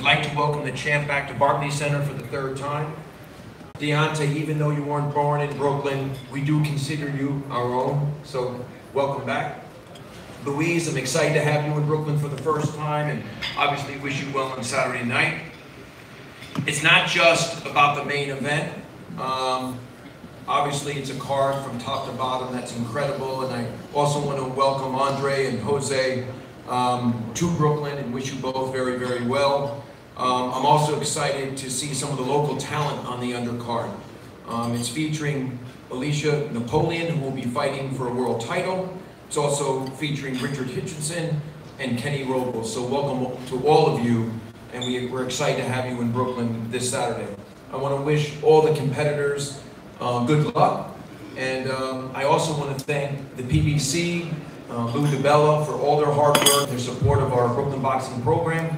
would like to welcome the champ back to Barclays Center for the third time. Deontay, even though you weren't born in Brooklyn, we do consider you our own, so welcome back. Louise, I'm excited to have you in Brooklyn for the first time, and obviously wish you well on Saturday night. It's not just about the main event. Obviously, it's a card from top to bottom that's incredible, and I also want to welcome Andre and Jose to Brooklyn and wish you both very, very well. I'm also excited to see some of the local talent on the undercard. It's featuring Alicia Napoleon, who will be fighting for a world title. It's also featuring Richard Hitchinson and Kenny Robles. So welcome to all of you, and we're excited to have you in Brooklyn this Saturday. I want to wish all the competitors good luck, and I also want to thank the PBC, Lou DiBella, for all their hard work, their support of our Brooklyn boxing program.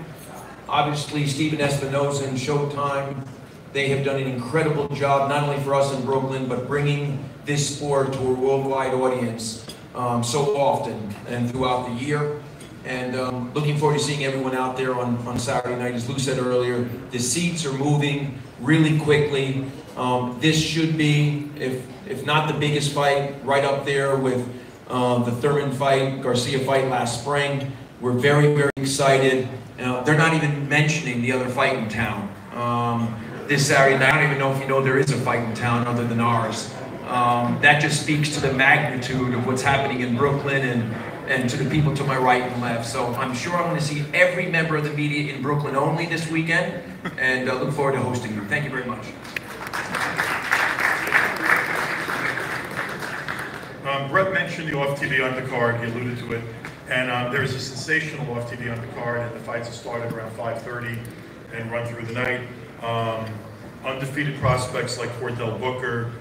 Obviously, Stephen Espinoza and Showtime, they have done an incredible job, not only for us in Brooklyn, but bringing this sport to a worldwide audience so often and throughout the year. And looking forward to seeing everyone out there on Saturday night. As Lou said earlier, the seats are moving really quickly. This should be, if not the biggest fight, right up there with the Thurman fight, Garcia fight last spring. We're very, very excited. They're not even mentioning the other fight in town this Saturday night. I don't even know if you know there is a fight in town other than ours. That just speaks to the magnitude of what's happening in Brooklyn and to the people to my right and left. So I'm sure I'm going to see every member of the media in Brooklyn only this weekend, and look forward to hosting you. Thank you very much. Brett mentioned the off-TV undercard, he alluded to it, and there's a sensational off-TV undercard, and the fights have started around 5:30 and run through the night. Undefeated prospects like Cordell Booker,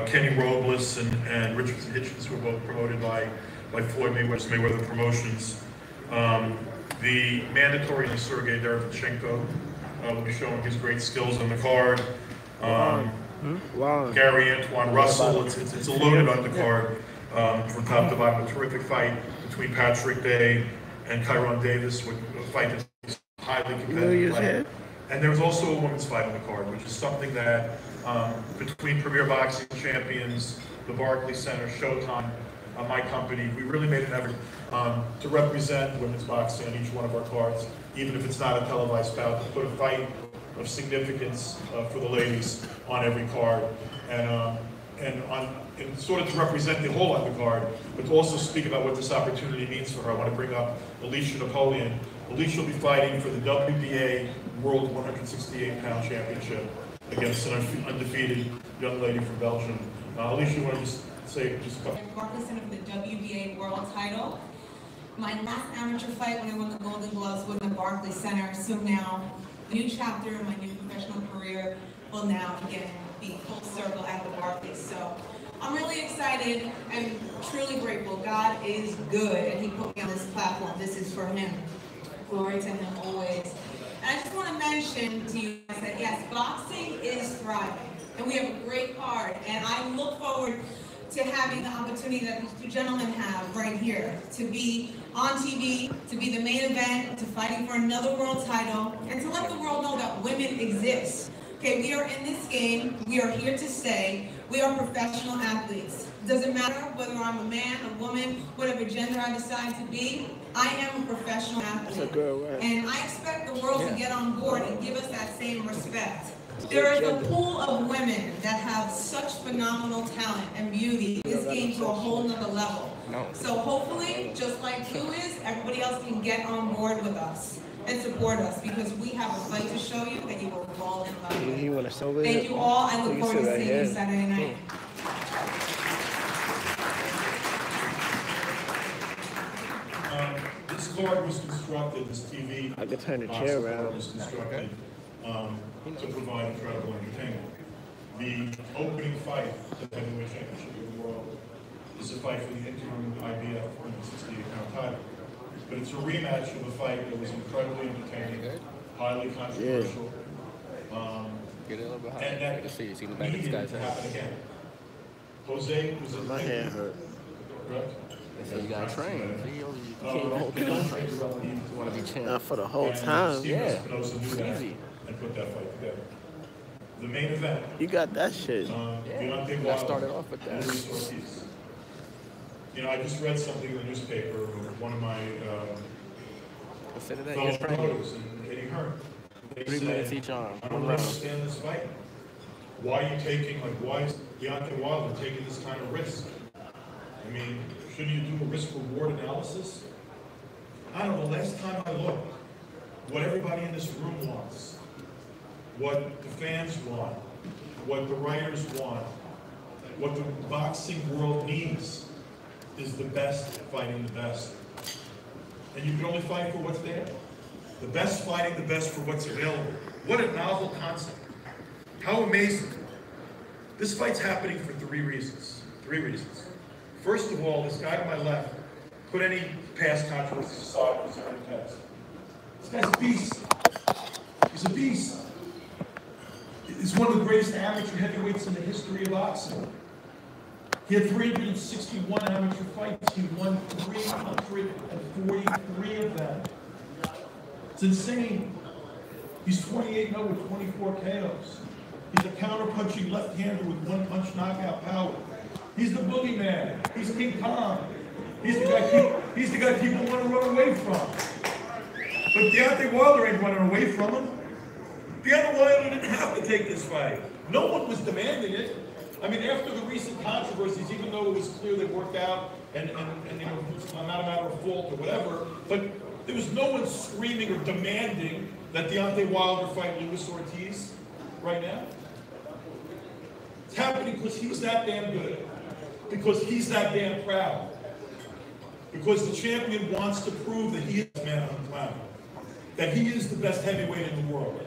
Kenny Robles, and Richard Hitchens were both promoted by Floyd Mayweather Promotions. The mandatory Sergey Derevchenko will be showing his great skills on the card. Gary Antoine Russell, it's a loaded undercard from top to bottom. A terrific fight between Patrick Day and Kyron Davis, with a fight that's highly competitive. And there's also a women's fight on the card, which is something that between Premier Boxing Champions, the Barclays Center, Showtime, my company, we really made an effort to represent women's boxing on each one of our cards, even if it's not a televised bout, to put a fight of significance for the ladies on every card, and sort of to represent the whole undercard, but to also speak about what this opportunity means for her. I want to bring up Alicia Napoleon. Alicia will be fighting for the WBA World 168-pound Championship against an undefeated young lady from Belgium. Alicia, you want to just say just a couple? Barclays Center for the WBA World Title. My last amateur fight when I won the Golden Gloves was in the Barclays Center. So now, a new chapter in my new professional career will now again be full circle at the Barclays. So I'm really excited and truly grateful. God is good, and He put me on this platform. This is for Him. Glory to Him always. And I just want to mention to you guys that yes, boxing is thriving, and we have a great card. And I look forward to having the opportunity that these two gentlemen have right here, to be on TV, to be the main event, to fighting for another world title, and to let the world know that women exist. Okay, we are in this game, we are here to stay, we are professional athletes. Doesn't matter whether I'm a man, a woman, whatever gender I decide to be, I am a professional athlete. And I expect the world to get on board and give us that same respect. There is a pool of women that have such phenomenal talent and beauty. This game to a whole nother level. So hopefully, just like you is, everybody else can get on board with us and support us, because we have a fight to show you that you will fall in love with. Thank you all. I look forward to seeing you Saturday night. This card was constructed, this TV. I could turn the chair around. Was constructed to provide incredible entertainment. The opening fight of the heavyweight championship of the world is a fight for the interim IBF 168-pound title. But it's a rematch of a fight that was incredibly entertaining, highly controversial, and that needed to happen again. Jose was a my hand hurt. Correct? So you gotta train. You can't even hold the train. You want to be champ. For the whole time. Yeah. It's easy. And put that fight together. The main event. You got that shit. I started off with that. Ortiz. You know, I just read something in the newspaper with one of my fellow promoters, and Eddie Hearn. 3 minutes each arm. I don't understand this fight. Why are you taking, why is Deontay Wilder taking this kind of risk? I mean, shouldn't you do a risk-reward analysis? I don't know, last time I looked, what everybody in this room wants, what the fans want, what the writers want, what the boxing world needs is the best fighting the best. And you can only fight for what's there. The best fighting the best for what's available. What a novel concept. How amazing. This fight's happening for 3 reasons. 3 reasons. First of all, this guy to my left, put any past controversies aside, was in the past. This guy's a beast. He's a beast. He's one of the greatest amateur heavyweights in the history of boxing. He had 361 amateur fights. He won 343 of them. It's insane. He's 28-0 with 24 KOs. He's a counter-punching left-hander with 1-punch knockout power. He's the boogeyman. He's King Kong. He's the guy people want to run away from. But Deontay Wilder ain't running away from him. Deontay Wilder didn't have to take this fight. No one was demanding it. I mean, after the recent controversies, even though it was clear they worked out, and you know, it's not a matter of fault or whatever, but there was no one screaming or demanding that Deontay Wilder fight Luis Ortiz right now. It's happening because he's that damn good. Because he's that damn proud. Because the champion wants to prove that he is the man on the planet. That he is the best heavyweight in the world.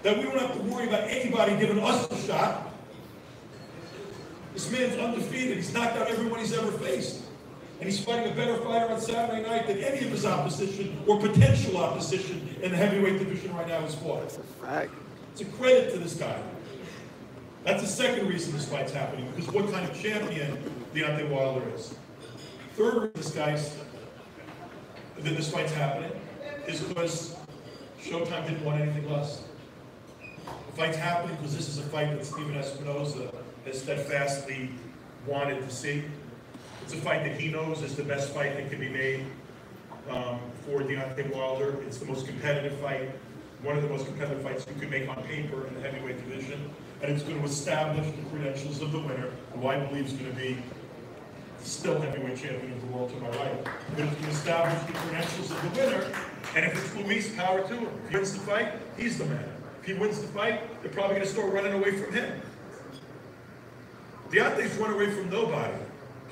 That we don't have to worry about anybody giving us a shot. This man's undefeated. He's knocked out everyone he's ever faced. And he's fighting a better fighter on Saturday night than any of his opposition or potential opposition in the heavyweight division right now has fought. That's a fact. It's a credit to this guy. That's the second reason this fight's happening, because what kind of champion Deontay Wilder is. Third reason this fight's happening is because Showtime didn't want anything less. The fight's happening because this is a fight that Steven Espinoza has steadfastly wanted to see. It's a fight that he knows is the best fight that can be made for Deontay Wilder. It's the most competitive fight, one of the most competitive fights you can make on paper in the heavyweight division. And it's going to establish the credentials of the winner, who I believe is going to be still heavyweight champion of the world to my right. But it's going to establish the credentials of the winner, and if it's Luis, power to him. If he wins the fight, he's the man. If he wins the fight, they're probably going to start running away from him. Deontay's run away from nobody.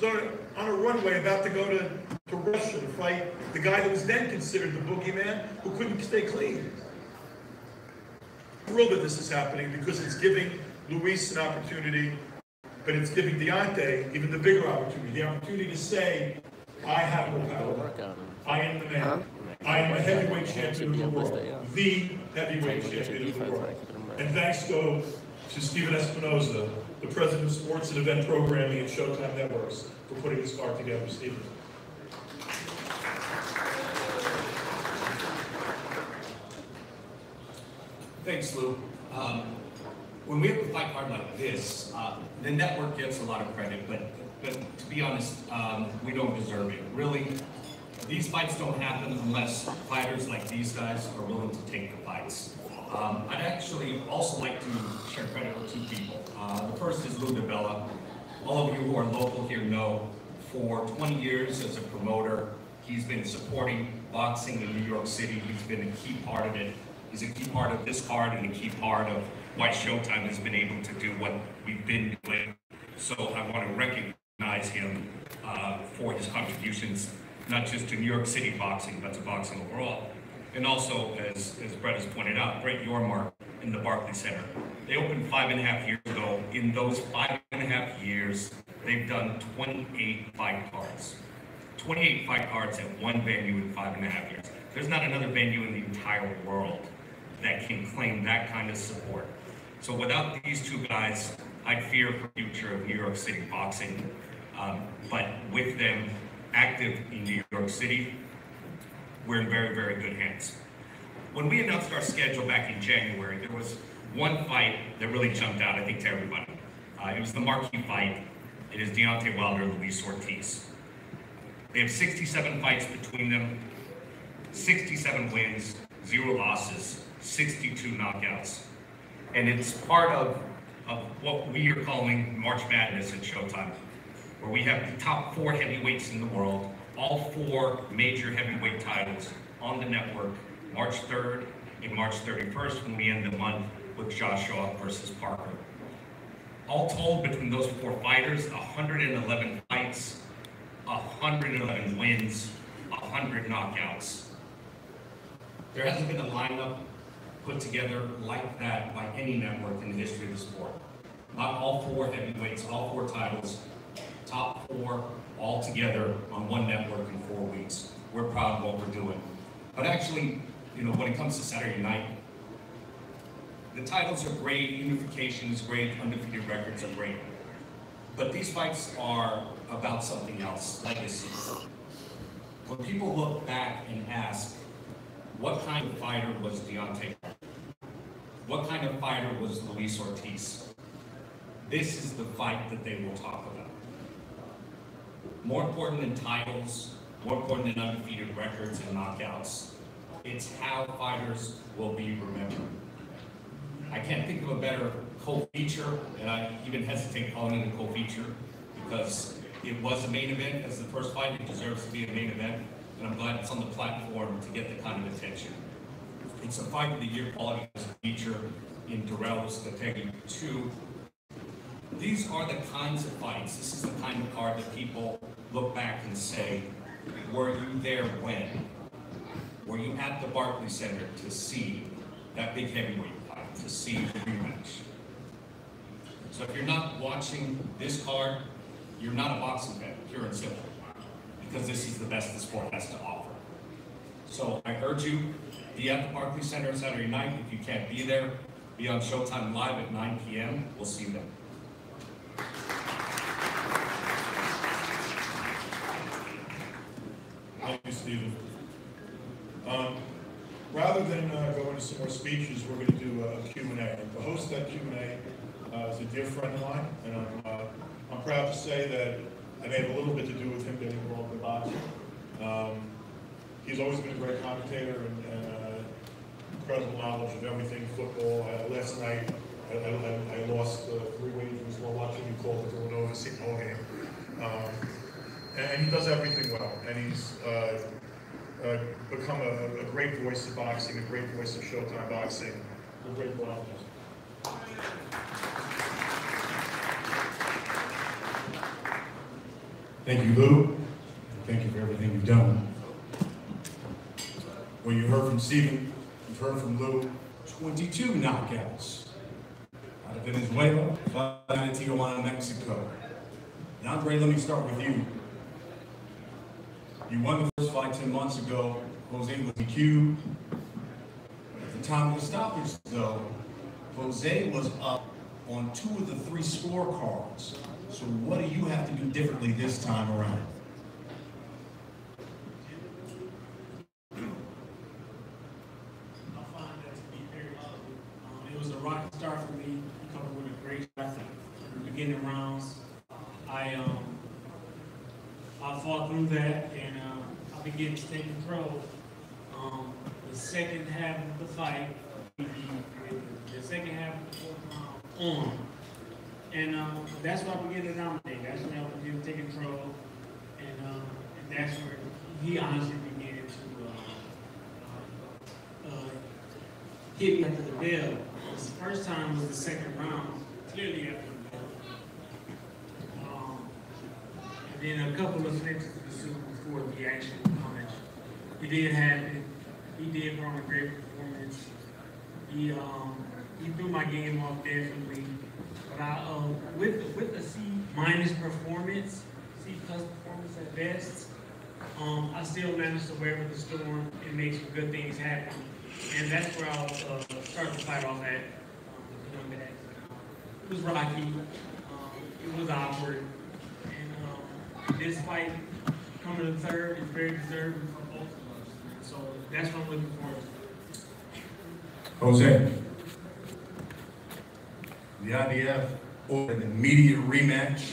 So on a runway about to go to Russia to fight the guy that was then considered the boogeyman, who couldn't stay clean. I'm thrilled that this is happening because it's giving Luis an opportunity, but it's giving Deontay even the bigger opportunity, the opportunity to say, I have no power. I am the man. I am a heavyweight champion of the world. The heavyweight champion of the world. And thanks go to Steven Espinoza, the president of sports and event programming at Showtime Networks, for putting this card together. Steven. Thanks, Lou. When we have a fight card like this, the network gets a lot of credit, but to be honest, we don't deserve it. Really, these fights don't happen unless fighters like these guys are willing to take the fights. I'd actually also like to share credit with 2 people. The first is Lou DiBella. All of you who are local here know, for 20 years as a promoter, he's been supporting boxing in New York City. He's been a key part of it. He's a key part of this card and a key part of why Showtime has been able to do what we've been doing. So I want to recognize him for his contributions, not just to New York City boxing, but to boxing overall. And also, as Brett has pointed out, Brett Yormark in the Barclays Center. They opened 5.5 years ago. In those 5.5 years, they've done 28 fight cards. 28 fight cards at one venue in 5.5 years. There's not another venue in the entire world that can claim that kind of support. So without these 2 guys, I'd fear for the future of New York City boxing. But with them active in New York City, we're in very, very good hands. When we announced our schedule back in January, there was one fight that really jumped out, I think, to everybody. It was the marquee fight. It is Deontay Wilder and Luis Ortiz. They have 67 fights between them, 67 wins, 0 losses, 62 knockouts. And it's part of what we are calling March Madness at Showtime, where we have the top 4 heavyweights in the world, all 4 major heavyweight titles on the network, March 3rd and March 31st, when we end the month with Joshua versus Parker. All told, between those 4 fighters, 111 fights, 111 wins, 100 knockouts. There hasn't been a lineup put together like that by any network in the history of the sport. Not all 4 heavyweights, all 4 titles, top 4 all together on one network in 4 weeks. We're proud of what we're doing. But actually, you know, when it comes to Saturday night, the titles are great, unification is great, undefeated records are great. But these fights are about something else, legacy. When people look back and ask, what kind of fighter was Deontay? What kind of fighter was Luis Ortiz? This is the fight that they will talk about. More important than titles, more important than undefeated records and knockouts, it's how fighters will be remembered. I can't think of a better co-feature, and I even hesitate calling it a co-feature because it was a main event as the first fight. It deserves to be a main event, and I'm glad it's on the platform to get the kind of attention. It's a fight of the year quality as a feature in Durrell's Category 2. These are the kinds of fights, this is the kind of card that people look back and say, were you there when? Were you at the Barclays Center to see that big heavyweight fight, to see the rematch? So if you're not watching this card, you're not a boxing fan, pure and simple, because this is the best the sport has to offer. So I urge you, be at the Barclays Center Saturday night. If you can't be there, be on Showtime Live at 9 p.m. We'll see you then. Thank you, Stephen. Rather than go into some more speeches, we're going to do a Q&A. The host of that Q&A is a dear friend of mine, and I'm proud to say that I may have a little bit to do with him getting involved in boxing. He's always been a great commentator and incredible knowledge of everything football. Last night, I lost 3 wagers while watching you call the Villanova St. Paul game. And he does everything well, and he's become a great voice of boxing, a great voice of Showtime boxing, a great blogger. Thank you, Lou. Thank you for everything you've done. Well, you heard from Stephen, you've heard from Lou, 22 knockouts out of Venezuela, 5 in Tijuana, Mexico. And Andre, let me start with you. You won the first fight 10 months ago. Jose was DQ'd. At the time of the stoppage, though, Jose was up on 2 of the 3 scorecards. So what do you have to do differently this time around? I find that to be very positive. It was a rocky start for me. He covered with a great shot in the beginning rounds. I fought through that, and I began to take control. The second half of the fight, the second half of the 4th round on. And that's why I began to dominate. That's when I began to take control. And that's where he honestly began to hit me after the bell. The first time was the second round, clearly after the bell. And then a couple of snitches before the actual punch. He did have it. He did run a great performance. He threw my game off definitely. But with a C- performance, C+ performance at best, I still managed to weather the storm and make some good things happen. And that's where I'll start the fight off at. It was rocky, it was awkward, and this fight coming to third is very deserving for both of us. So that's what I'm looking forward to. Jose, the IBF ordered an immediate rematch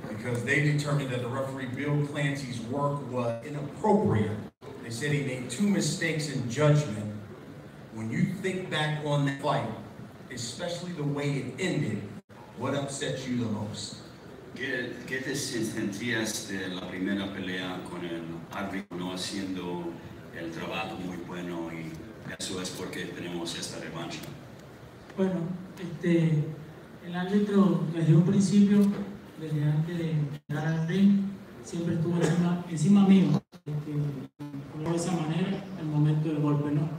because they determined that the referee Bill Clancy's work was inappropriate. They said he made 2 mistakes in judgment. When you think back on that fight, especially the way it ended, what upsets you the most? ¿Qué te sentías de la primera pelea con el árbitro no haciendo el trabajo muy bueno y eso es porque tenemos esta revancha? Bueno, el árbitro desde un principio, desde antes de llegar al ring, siempre estuvo encima mío, de esa manera, el momento del golpe, ¿no?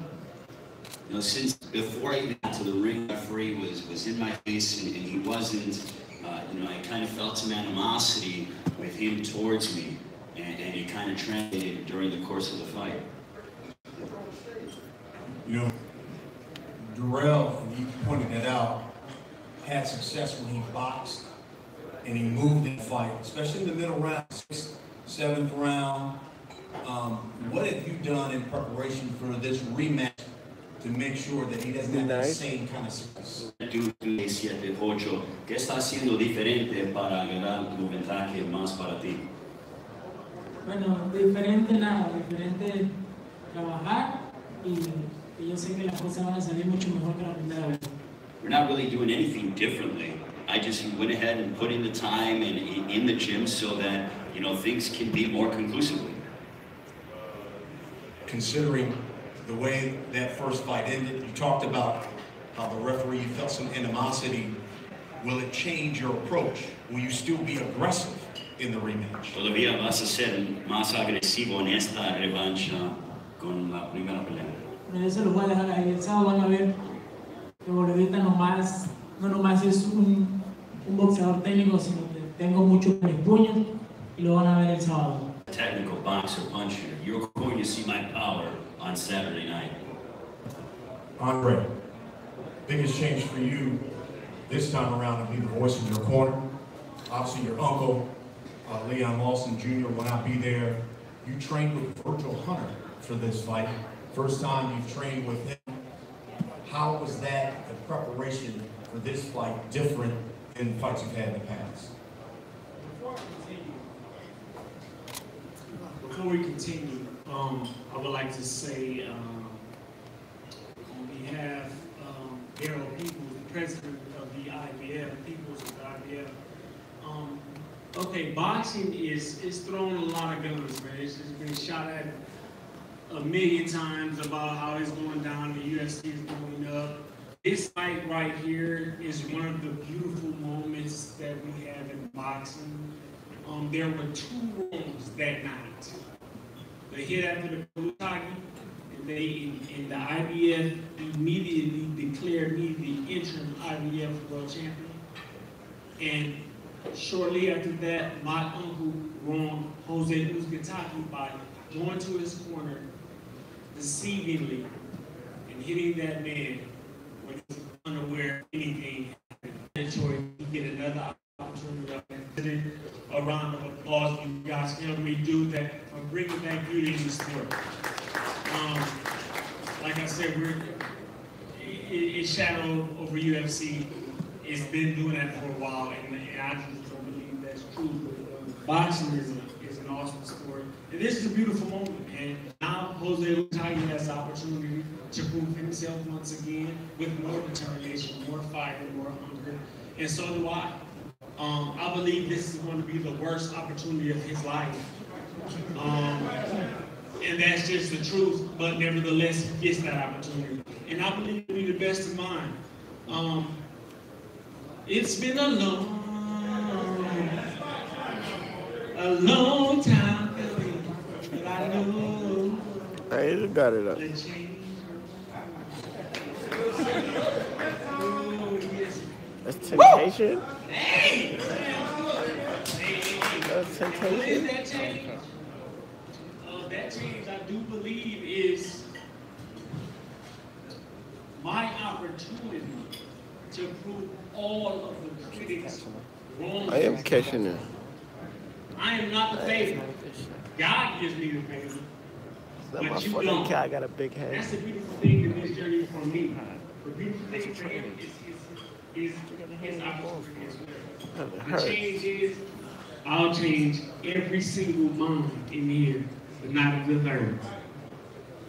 You know, since before I even got to the ring, the referee was in my face and he wasn't. You know, I kind of felt some animosity with him towards me, and it kind of translated during the course of the fight. You know, Durrell, and you pointed that out, had success when he boxed and he moved in the fight, especially in the middle round, 6th, 7th round. What have you done in preparation for this rematch to make sure that he doesn't have the same kind of success? ¿Qué está haciendo diferente para ganar tu ventaja más para ti? Bueno, diferente nada, diferente trabajar y yo sé que las cosas van a salir mucho mejor que la primera vez. We're not really doing anything differently. I just went ahead and put in the time and in the gym so that, you know, things can be more conclusively. Considering the way that first fight ended, you talked about how the referee felt some animosity. Will it change your approach? Will you still be aggressive in the rematch? ¿Todavía vas a ser más agresivo en esta revancha con la primera pelea? Eso lo voy a dejar ahí. El sábado van a ver que Bolivita no nomás es un boxeador técnico, sino que tengo mucho en mis puños y lo van a ver el sábado. Technical boxer puncher. You're going to see my power on Saturday night. Andre, biggest change for you this time around to be the voice in your corner. Obviously, your uncle, Leon Lawson Jr., will not be there. You trained with Virgil Hunter for this fight. First time you've trained with him. How was that, the preparation for this fight, different than fights you've had in the past? Before we continue, I would like to say on behalf of Daryl Peoples, the president of the IBF, Peoples of the IBF, okay, boxing is throwing a lot of guns, man. It's just been shot at a million times about how it's going down, the UFC is going up. This fight right here is one of the beautiful moments that we have in boxing. There were 2 rounds that night. The hit after the Kulutagi, and the IBF immediately declared me the interim IBF world champion. And shortly after that, my uncle wronged Jose Uzgataki by going to his corner deceivingly and hitting that man when he was unaware of anything happened. To get another opportunity. A round of applause for you guys helping me do that for bringing back beauty in the sport. Like I said, it's shadowed over UFC. It's been doing that for a while, and I just don't believe that's true. Boxing is an awesome sport, and this is a beautiful moment. And now Jose Uzgataki has the opportunity to prove himself once again with more determination, more fight, and more hunger, and so do I. I believe this is going to be the worst opportunity of his life. And that's just the truth, but nevertheless, he gets that opportunity. And I believe it'll be the best of mine. It's been a long time coming, but I know I even got it up. the change. That's temptation? Hey! That's What is temptation? that change? That change, I do believe, is my opportunity to prove all of the critics wrong. I am catching it. I am not the favorite. God gives me the favorite. That But you motherfucking don't. guy got a big head. That's the beautiful thing in this journey for me. The beautiful thing for him is opportunity as well. The change is, I'll change every single mind in here, but not a good learner.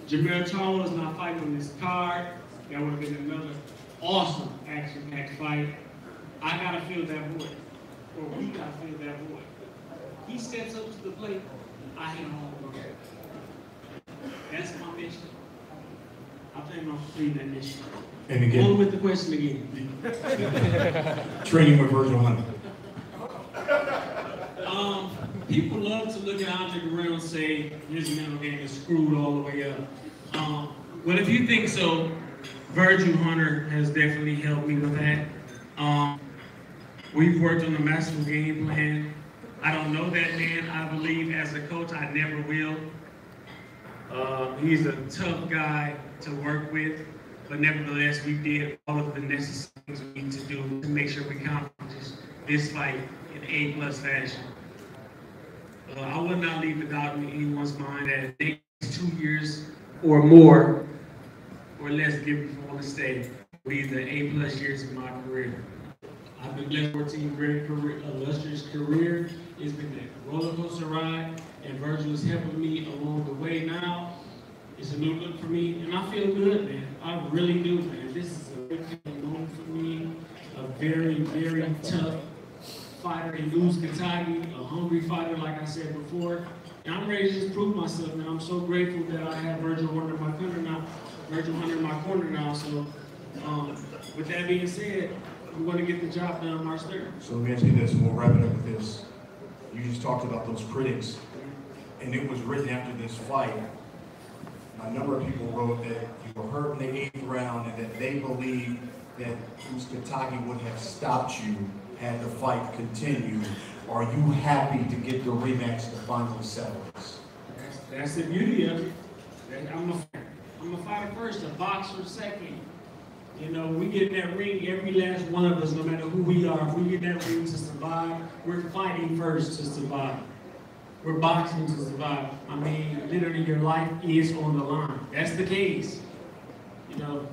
Jamel Charles is not fighting on this card. That would have been another awesome action-packed fight. I gotta fill that void, or we gotta fill that void. He steps up to the plate, I hit home run. That's my mission. I plan on completing that mission. And again, Hold with the question again. training with Virgil Hunter. People love to look at Andre Guerrero and say his mental game is screwed all the way up. Well, if you think so, Virgil Hunter has definitely helped me with that. We've worked on a massive game plan. I don't know that man. I believe as a coach, I never will. He's a tough guy to work with, but nevertheless, we did all of the necessary things we need to do to make sure we accomplish this fight in A+ fashion. I would not leave the doubt in anyone's mind that the next 2 years or more, or less, given for the state, will be the A+ years of my career. I've been blessed 14 great career, illustrious career. It's been a roller coaster ride, and Virgil is helping me along the way now. It's a new look for me, and I feel good, man. I really do, man. This is a big moment for me. A very, very tough fighter in Luz Kentucky, a hungry fighter, like I said before. And I'm ready to just prove myself, man. I'm so grateful that I have Virgil Hunter in my corner now. So, with that being said, I'm going to get the job done March 3rd. So let me ask you this, and we'll wrap it up with this. You just talked about those critics, and it was written after this fight. A number of people wrote that you were hurt in the 8th round and that they believed that Kentucky would have stopped you had the fight continued. Are you happy to get the rematch to finally settle this? That's the beauty of it. I'm a fighter first, a boxer second. You know, we get in that ring, every last one of us, no matter who we are, if we get in that ring to survive, we're fighting first to survive. We're boxing to survive. I mean, literally your life is on the line. That's the case. You know,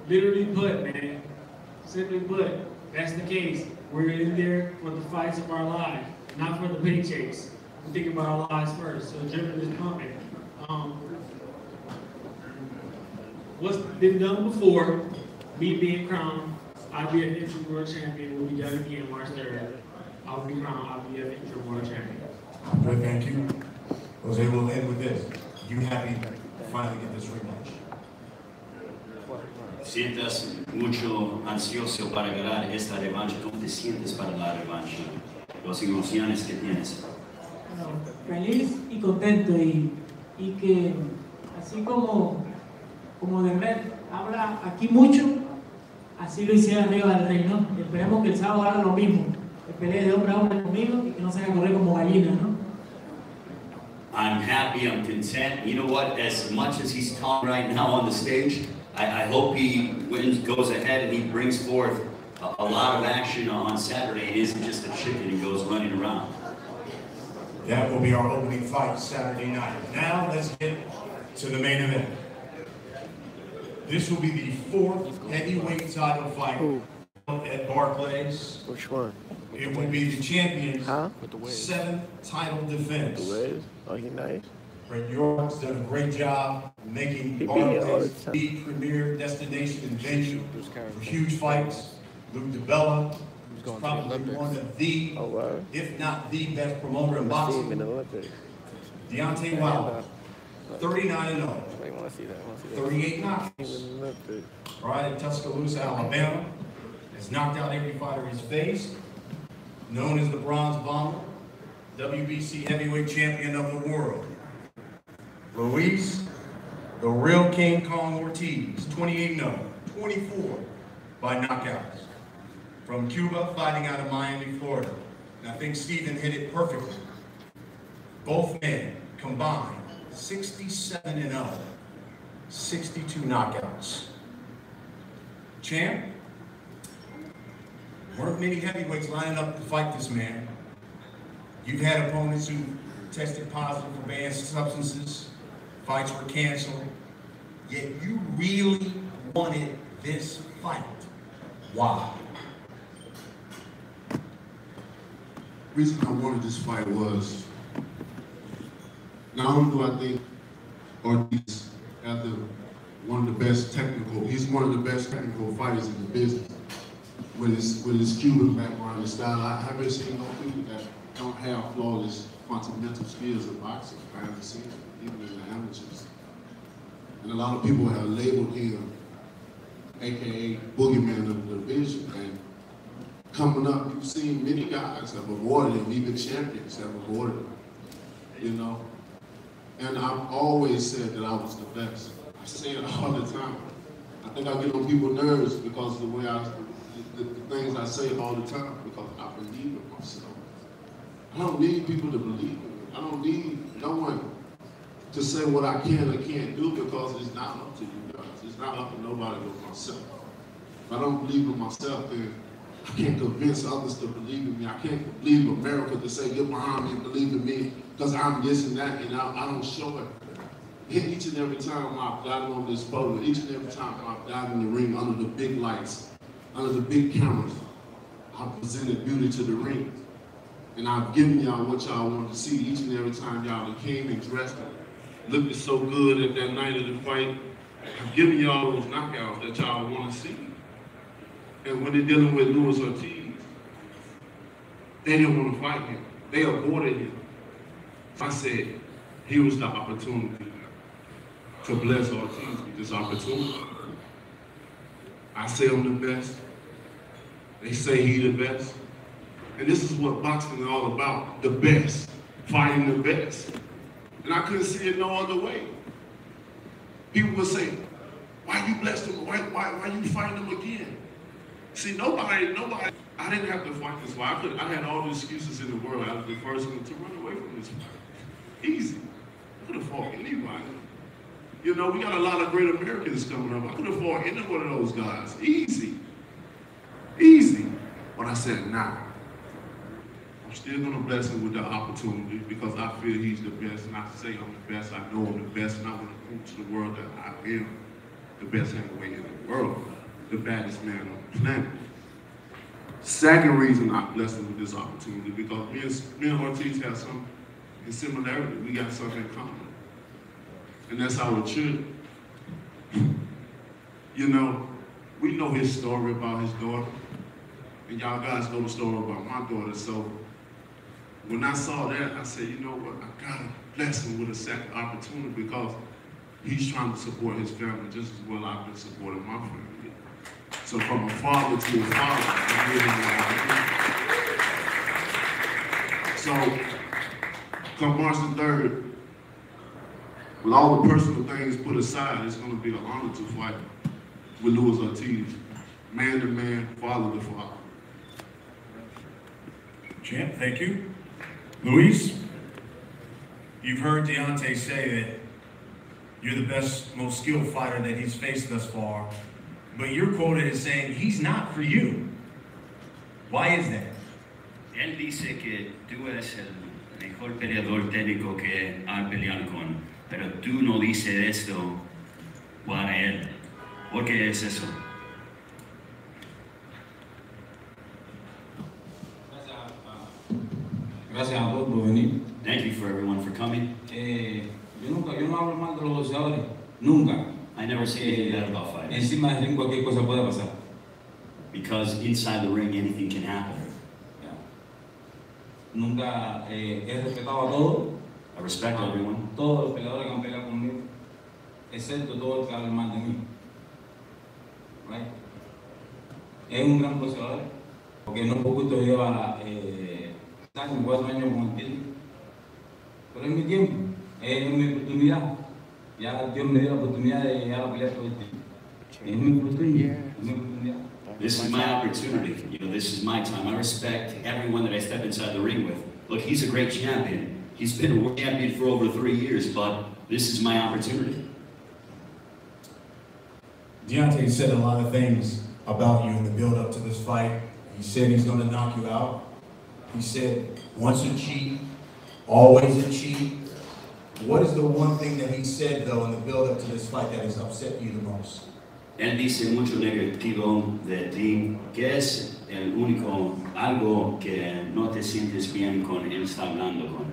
literally put, man, simply put, that's the case. We're in there for the fights of our lives, not for the paychecks. We think about our lives first. So adrenaline is pumping. What's been done before, me being crowned, I'll be an interim world champion. We'll be done again March 3rd. I'll be crowned, I'll be an interim world champion. Andre, thank you. Jose, we'll end with this. You happy to finally get this rematch? Sientas mucho ansioso para ganar esta revancha. ¿Cómo te sientes para la revancha? Las emociones que tienes. Feliz y contento y que así como Demet habla aquí mucho, así lo hiciera arriba del rey, ¿no? Esperemos que el sábado haga lo mismo, que pelee de hombre a hombre conmigo y que no se haga correr como gallina, ¿no? I'm happy, I'm content. You know what, as much as he's talking right now on the stage, I hope he goes ahead and he brings forth a lot of action on Saturday. It isn't just a chicken and goes running around. That will be our opening fight Saturday night. Now let's get to the main event. This will be the 4th heavyweight title fight at Barclays. Which one? It will be the champion's 7th title defense. The Wiz? Oh, he nice. Brett York's done a great job making Barclays the premier destination and venue for huge fights. Luke DeBella is probably one of the, if not the best promoter in boxing. Deontay Wilder, 39-0. 38 knockouts. Right in Tuscaloosa, Alabama. Has knocked out every fighter he's faced. Known as the Bronze Bomber, WBC heavyweight champion of the world. Luis, the real King Kong Ortiz, 28-0, 24 by knockouts. From Cuba, fighting out of Miami, Florida. And I think Stephen hit it perfectly. Both men combined 67-0, 62 knockouts. Champ, weren't many heavyweights lining up to fight this man. You've had opponents who tested positive for banned substances, fights were canceled, yet you really wanted this fight. Why? The reason I wanted this fight was, not only do I think Ortiz has one of the best technical, he's one of the best technical fighters in the business. With his Cuban background and style, I haven't seen no people that don't have flawless fundamental skills in boxing. I haven't seen it, even in the amateurs. And a lot of people have labeled him, AKA Boogeyman of the division. And coming up, you've seen many guys have avoided him, even champions have avoided him, you know? And I've always said that I was the best. I say it all the time. I think I get on people's nerves because of the way the things I say all the time, because I believe in myself. I don't need people to believe in me. I don't need no one to say what I can or can't do, because it's not up to you guys. It's not up to nobody but myself. If I don't believe in myself, then I can't convince others to believe in me. I can't believe America to say, get behind me and believe in me, because I'm this and that, and I don't show it. Each and every time I've gotten on this podium, each and every time I've gotten in the ring under the big lights, under the big cameras, I've presented beauty to the ring. And I've given y'all what y'all wanted to see each and every time y'all came and dressed and looked so good at that night of the fight. I've given y'all those knockouts that y'all want to see. And when they're dealing with Luis Ortiz, they didn't want to fight him. They avoided him. I said, here was the opportunity to bless Ortiz with this opportunity. I say I'm the best. They say he the best. And this is what boxing is all about, the best, fighting the best. And I couldn't see it no other way. People would say, why you blessed him? Why you fighting him again? See, nobody, I didn't have to fight this fight. I had all the excuses in the world. I was the first one to run away from this fight. Easy. I could have fought anybody. You know, we got a lot of great Americans coming up. I could have fought any one of those guys. Easy. Easy. But I said, nah. I'm still gonna bless him with the opportunity, because I feel he's the best, and I say I'm the best. I know I'm the best, and I want to prove to the world that I am the best heavyweight in the world, the baddest man on the planet. Second reason I blessed him with this opportunity, because me and Ortiz have some similarity. We got something in common. And that's our children. You know, we know his story about his daughter. And y'all guys know the story about my daughter. So when I saw that, I said, you know what, I gotta bless him with a second opportunity, because he's trying to support his family just as well I've been supporting my family. So from a father to a father, I gave him an opportunity. So come March the 3rd, with all the personal things put aside, it's gonna be an honor to fight with Luis Ortiz, man to man, father to father. Champ, thank you. Luis, you've heard Deontay say that you're the best, most skilled fighter that he's faced thus far, but you're quoted as saying he's not for you. Why is that? Él dice que tú eres el mejor peleador técnico que ha peleado con, pero tú no dices esto para él. ¿Por qué es eso? Gracias a todos por venir. Thank you for everyone for coming. Yo no hablo mal de los boxeadores, nunca. I never say anything bad about fighting. Encima del ring cualquier cosa puede pasar. Because inside the ring anything can happen. Yeah. Nunca he respetado a todos. I respect everyone. Todos los peleadores que han peleado conmigo, excepto todos los que hablan mal de mí. Right? Es un gran boxeador, porque no poquito lleva 4 años con el título. Pero es mi tiempo, es mi oportunidad. Ya Dios me dio la oportunidad de llegar a pelear todo el tiempo. Es mi oportunidad, es mi oportunidad. This is my opportunity. You know, this is my time. I respect everyone that I step inside the ring with. Look, he's a great champion. He's been a world champion for over 3 years, but this is my opportunity. Deontay said a lot of things about you in the build-up to this fight. He said he's going to knock you out. He said, once a cheat, always a cheat. What is the one thing that he said, though, in the build-up to this fight that has upset you the most? Él dice mucho negativo de ti. ¿Qué es el único algo que no te sientes bien con él está hablando, con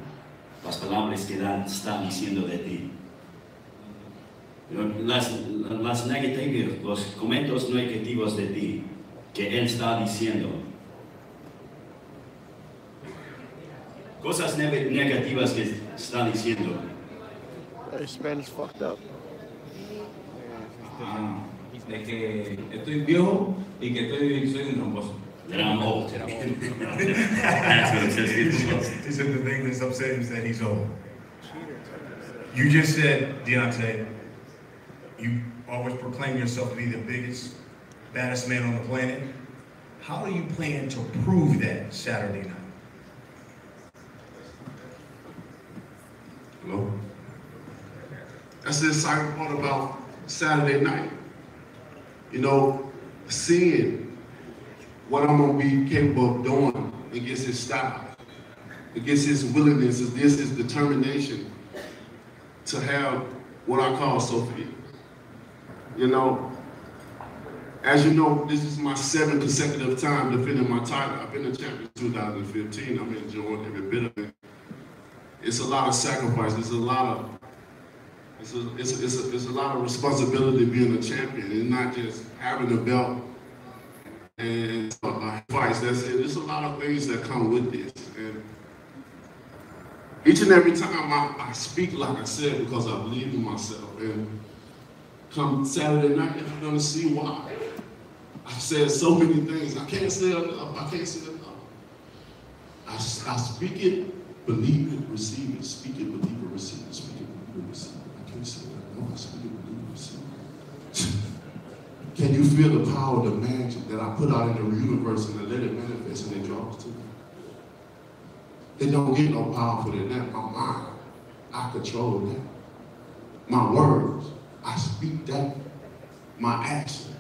las palabras que está diciendo de ti? Las negativas, los comentarios negativos de ti que él está diciendo. Cosas negativas que está diciendo. Spanish fucked up. De que estoy viejo y que soy un tramposo. That I'm old. He said the thing that's upsetting is that he's old. You just said, Deontay, you always proclaim yourself to be the biggest, baddest man on the planet. How do you plan to prove that Saturday night? Hello? That's the exciting part about Saturday night. You know, seeing what I'm gonna be capable of doing against his style, against his willingness, against his determination to have what I call Sophia. You know, as you know, this is my 7th consecutive time defending my title. I've been a champion in 2015. I'm enjoying every bit of it. It's a lot of sacrifice. It's a lot of responsibility being a champion, and not just having a belt and fights. That's it. There's a lot of things that come with this, and each and every time I speak, like I said, because I believe in myself. And come Saturday night, you're gonna see why. I've said so many things. I can't say enough. I can't say enough. I speak it, believe it, receive it. Speak it, believe it, receive it. Speak it, believe it, receive it. I can't say that. No, I speak it, believe it, receive it. Can you feel the power, the magic that I put out in the universe and I let it manifest and it draws to me? It don't get no powerful than that. My mind, I control that. My words, I speak that. My action,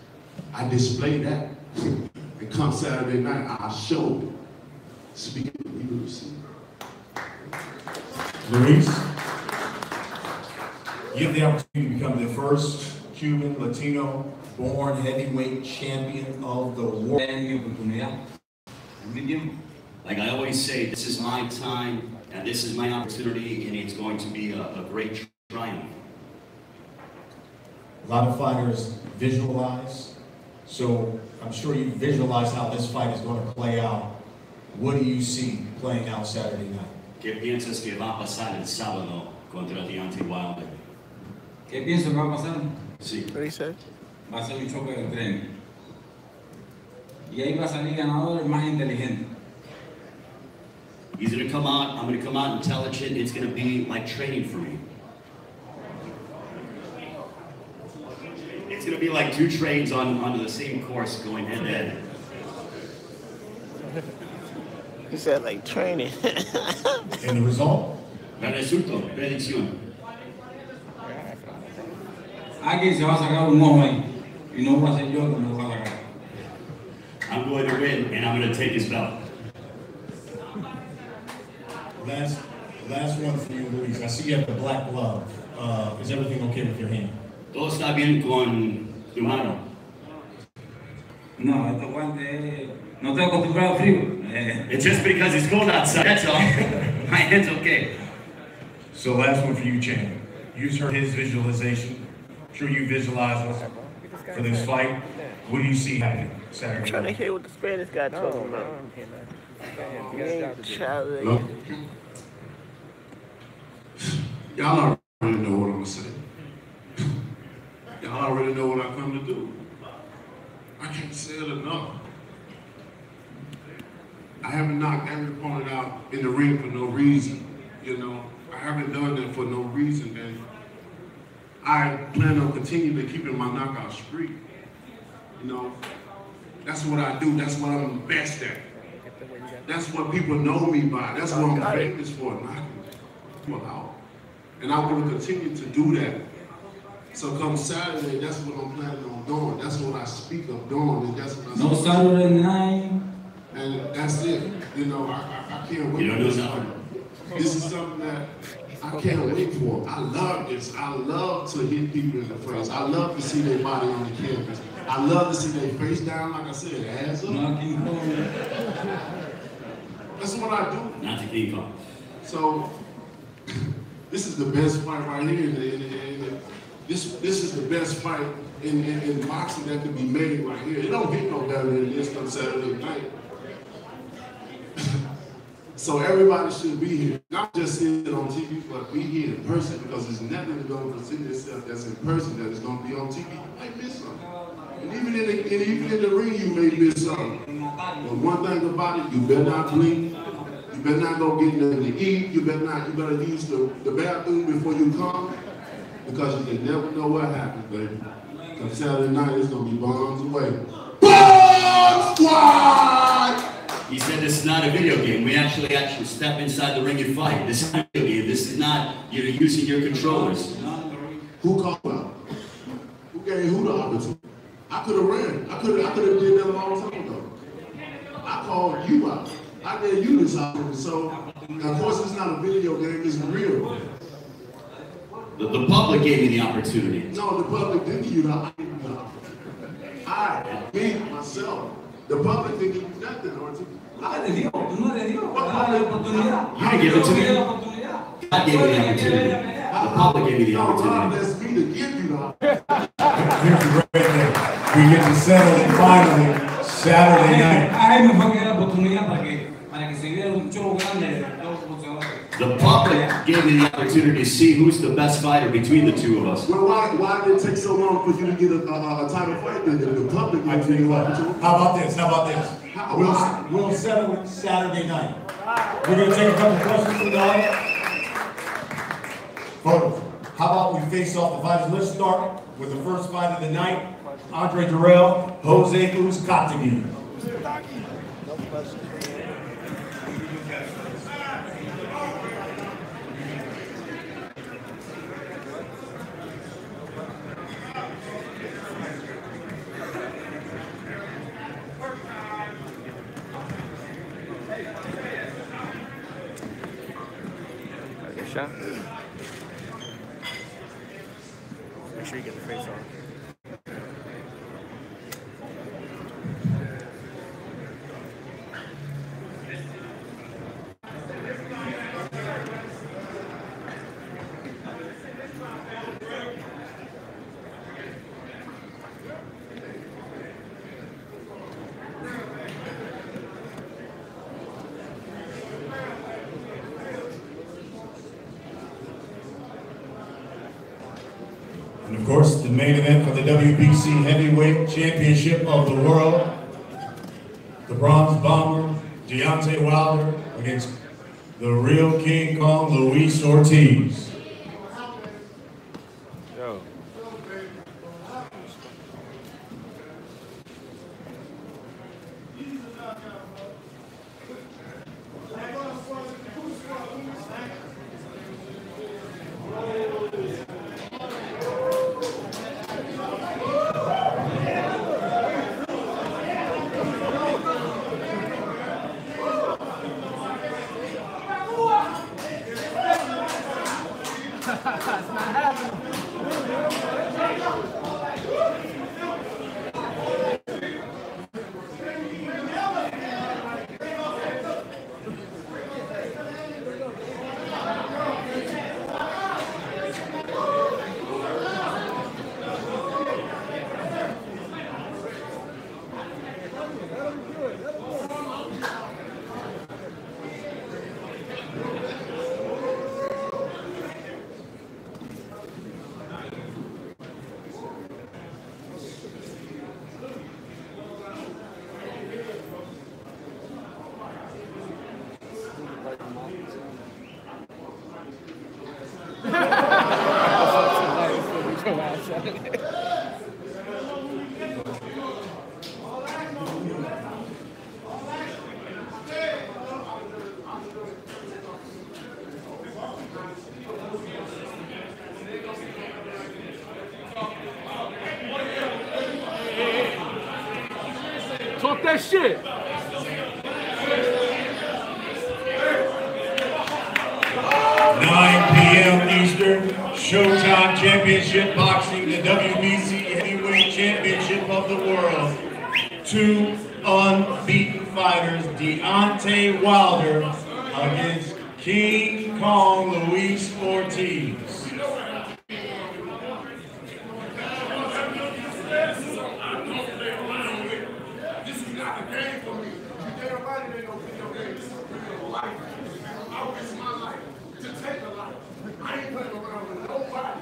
I display that. And come Saturday night, I show it. Speak it, believe it, receive it. Luis, you have the opportunity to become the first Cuban Latino born heavyweight champion of the world. Like I always say, this is my time and this is my opportunity, and it's going to be a great triumph. A lot of fighters visualize, so I'm sure you visualize how this fight is going to play out. What do you see playing out Saturday night? ¿Qué piensas que va a pasar el sábado contra Deontay Wilder? ¿Qué pienso que va a pasar? Sí. What did he say? Va a ser un choque de tren. Y ahí va a salir ganador el más inteligente. He's going to come out, I'm going to come out intelligent. It's going to be like training for me. It's going to be like 2 trains on the same course going head to head. He said like training. And the result? El resultado, predicción. Alguien se va a sacar un ojo ahí. Y no va a ser yo el que me lo va a sacar. I'm going to win, and I'm going to take his belt. Last one for you, Luis. I see you have the black glove. Is everything okay with your hand? Todo está bien con tu mano. No, estos guantes, no estoy acostumbrado al frío. It's just because it's cold outside, that's all. My hand's okay. So last one for you, champ. You just heard his visualization. I'm sure you visualize for this fight. What do you see happening Saturday? I'm trying to hear what the Spanish guy talking about. He ain't challenging. Look, y'all already know what I'm gonna say. Y'all already know what I come to do. I can't say it enough. I haven't knocked every opponent out in the ring for no reason. You know, I haven't done that for no reason, and I plan on continuing to keep in my knockout streak. You know, that's what I do. That's what I'm the best at. That's what people know me by. That's what I'm famous for, knocking people out. And I want to continue to do that. So come Saturday, that's what I'm planning on doing. That's what I speak of doing, and that's what I No Saturday night. And that's it. You know, I can't wait. You don't do nothing. This is something that I can't wait for. I love this. I love to hit people in the face. I love to see their body on the canvas. I love to see their face down, like I said, ass up. That's what I do. Not to King Kong. So, this is the best fight right here. This is the best fight in boxing that could be made right here. It don't get no better than this on Saturday night. So everybody should be here. Not just seeing it on TV, but be here in person, because there's nothing going to present itself that's in person that is going to be on TV. You might miss something. And even in the ring, you may miss something. But one thing about it, you better not blink. You better not go get nothing to eat. You better use the bathroom before you come, because you can never know what happens, baby. Come Saturday night, it's going to be bombs away. Bomb Squad! He said this is not a video game. We actually step inside the ring and fight. This is not a video game. This is not, you're using your controllers. Who called out? Who gave who the opportunity? I could have ran. I could have did that a long time ago. I called you out. I gave you this opportunity. So, of course, it's not a video game. It's real. The public gave me the opportunity. No, the public didn't give you the opportunity. Me, myself. The public didn't give you nothing, Ortiz. What did you give it to me. God gave me the opportunity. The public gave me the opportunity. That's me to give you the opportunity. Here's the great thing. We get to settle it finally Saturday night. The public gave me the opportunity to see who's the best fighter between the two of us. Well, why did it take so long for you to get a title fight then? The public gave you the opportunity. How about this? We'll settle it Saturday night. We're going to take a couple questions from the audience. Photos. How about we face off the fighters? Let's start with the first fight of the night. Andre Durrell, Jose Uzcategui. No question. Shot. Make sure you get the face on. And of course, the main event for the WBC Heavyweight Championship of the World. The Bronze Bomber, Deontay Wilder, against the real King Kong, Luis Ortiz. Yo. Talk that shit. p.m. Eastern, Showtime Championship Boxing, the WBC Heavyweight Championship of the World. 2 unbeaten fighters, Deontay Wilder against King Kong Luis Ortiz. I ain't playing around with nobody.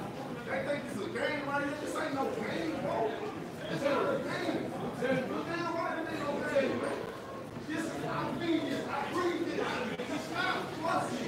They think this is a game right here. This ain't no game, bro. This ain't a game. There's no damn right, this ain't no game, man. This is, I mean this, I breathe this, it's not fussy.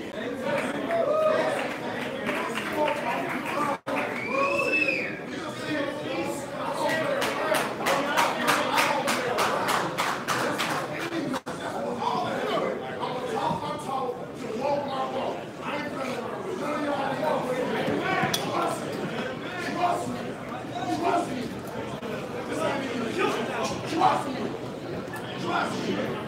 Trust me.